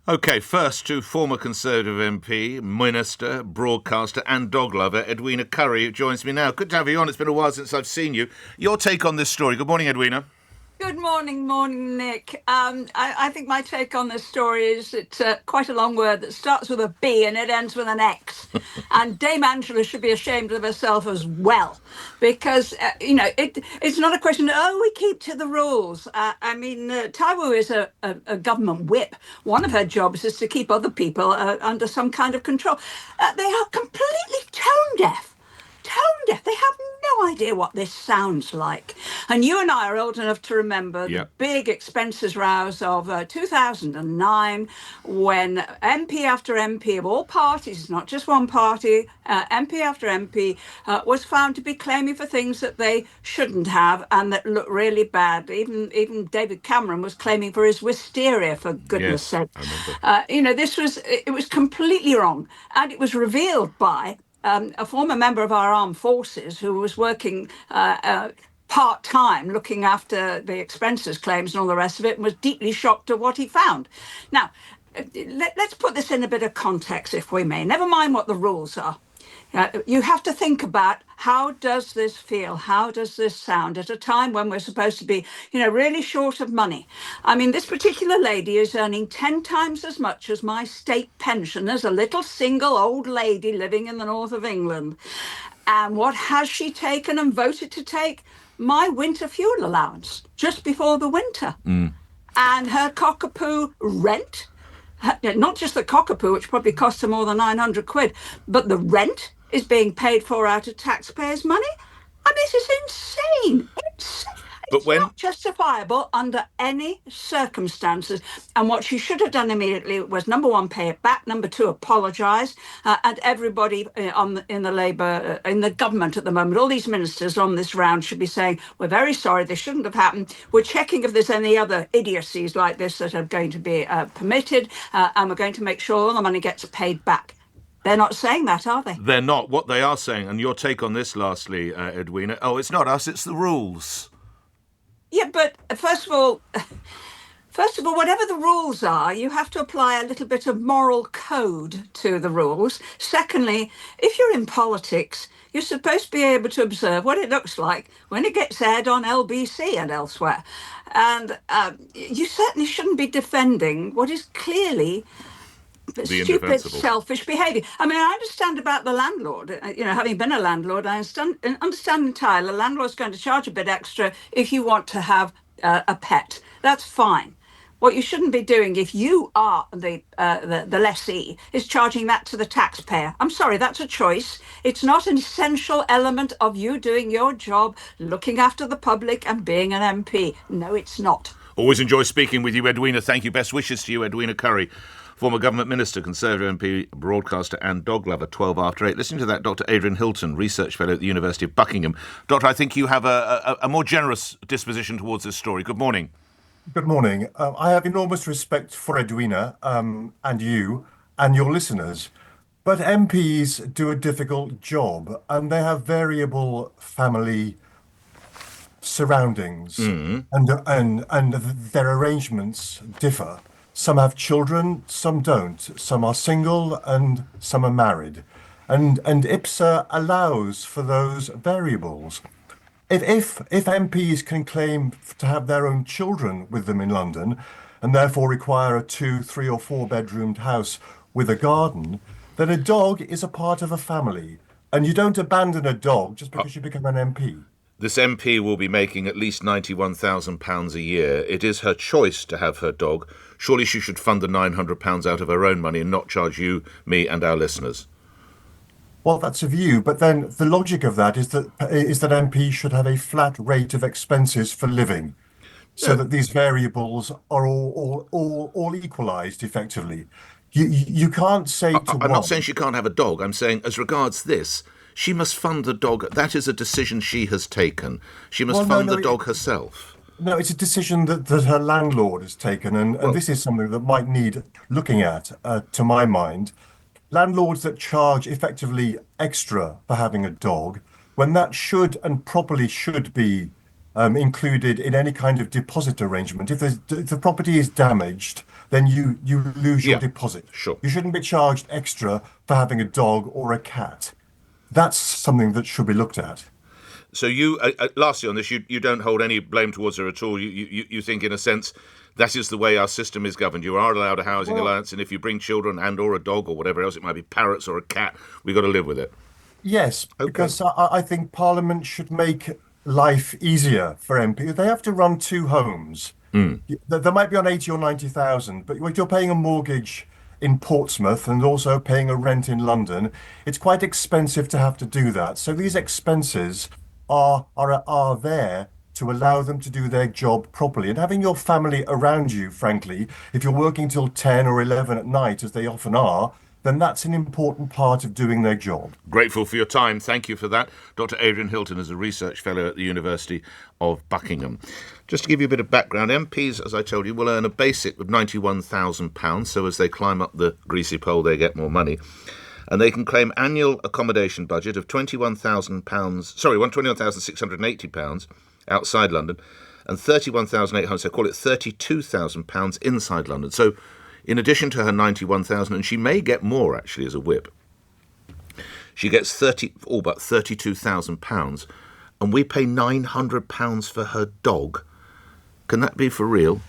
OK, first to former Conservative MP, Minister, broadcaster and dog lover, Edwina Currie, who joins me now. Good to have you on. It's been a while since I've seen you. Your take on this story. Good morning, Edwina. Good morning, Nick. I think my take on this story is it's quite a long word that starts with a B and it ends with an X. And Dame Angela should be ashamed of herself as well, because, it's not a question, oh, we keep to the rules. Taiwo is a government whip. One of her jobs is to keep other people under some kind of control. They are completely tone deaf. Tone deaf. They have no idea what this sounds like. And you and I are old enough to remember the big expenses rows of 2009, when MP after MP of all parties, not just one party, MP after MP, was found to be claiming for things that they shouldn't have and that look really bad. Even David Cameron was claiming for his wisteria, for goodness sake. It was completely wrong. And it was revealed by a former member of our armed forces who was working part-time looking after the expenses claims and all the rest of it, and was deeply shocked at what he found. Now, let's put this in a bit of context, if we may. Never mind what the rules are. You have to think about, how does this feel? How does this sound at a time when we're supposed to be, really short of money? I mean, this particular lady is earning 10 times as much as my state pension as a little single old lady living in the north of England. And what has she taken and voted to take? My winter fuel allowance just before the winter. And her cockapoo rent, not just the cockapoo, which probably cost her more than 900 quid, but the rent is being paid for out of taxpayers' money. And this is insane. It's not justifiable under any circumstances. And what she should have done immediately was, number one, pay it back. Number two, apologise. And everybody in the government at the moment, all these ministers on this round should be saying, we're very sorry, this shouldn't have happened. We're checking if there's any other idiocies like this that are going to be permitted. And we're going to make sure all the money gets paid back. They're not saying that, are they? They're not. What they are saying, and your take on this lastly, Edwina, it's not us, it's the rules. Yeah, but first of all, whatever the rules are, you have to apply a little bit of moral code to the rules. Secondly, if you're in politics, you're supposed to be able to observe what it looks like when it gets aired on LBC and elsewhere. And you certainly shouldn't be defending what is clearly stupid, selfish behaviour. I mean, I understand about the landlord. Having been a landlord, I understand entirely. The landlord's going to charge a bit extra if you want to have a pet. That's fine. What you shouldn't be doing, if you are the lessee, is charging that to the taxpayer. I'm sorry, that's a choice. It's not an essential element of you doing your job, looking after the public and being an MP. No, it's not. Always enjoy speaking with you, Edwina. Thank you. Best wishes to you, Edwina Currie, former government minister, Conservative MP, broadcaster and dog lover. 12 after 8. Listening to that, Dr Adrian Hilton, research fellow at the University of Buckingham. Doctor, I think you have a more generous disposition towards this story. Good morning. Good morning. I have enormous respect for Edwina and you and your listeners. But MPs do a difficult job and they have variable family surroundings and their arrangements differ. Some have children, some don't. Some are single and some are married. And IPSA allows for those variables. If MPs can claim to have their own children with them in London and therefore require a 2, 3 or 4 bedroomed house with a garden, then a dog is a part of a family. And you don't abandon a dog just because you become an MP. This MP will be making at least £91,000 a year. It is her choice to have her dog. Surely she should fund the £900 out of her own money and not charge you, me and our listeners. Well, that's a view, but then the logic of that is that MPs should have a flat rate of expenses for living, so that these variables are all equalised effectively. You can't say to I'm not saying she can't have a dog. I'm saying, as regards this, she must fund the dog. That is a decision she has taken. She must fund the dog herself. No, it's a decision that her landlord has taken, and this is something that might need looking at, to my mind. Landlords that charge effectively extra for having a dog, when that should and properly should be included in any kind of deposit arrangement. If the property is damaged then you lose your Yeah, deposit. sure. You shouldn't be charged extra for having a dog or a cat. That's something that should be looked at. So you, lastly on this, you don't hold any blame towards her at all. You think, in a sense, that is the way our system is governed. You are allowed a housing Well, allowance, and if you bring children and or a dog or whatever else, it might be parrots or a cat, we've got to live with it. yes, Okay. because I think Parliament should make life easier for MPs. They have to run two homes. They might be on 80 or 90,000, but when you're paying a mortgage in Portsmouth and also paying a rent in London, it's quite expensive to have to do that. So these expenses are there to allow them to do their job properly. And having your family around you, frankly, if you're working till 10 or 11 at night, as they often are, then that's an important part of doing their job. Grateful for your time. Thank you for that. Dr Adrian Hilton is a research fellow at the University of Buckingham. Just to give you a bit of background, MPs, as I told you, will earn a basic of £91,000. So as they climb up the greasy pole, they get more money. And they can claim annual accommodation budget of £21,680 outside London and £31,800, so call it £32,000 inside London. So in addition to her 91,000, and she may get more actually as a whip, she gets all but £32,000, and we pay £900 for her dog. Can that be for real?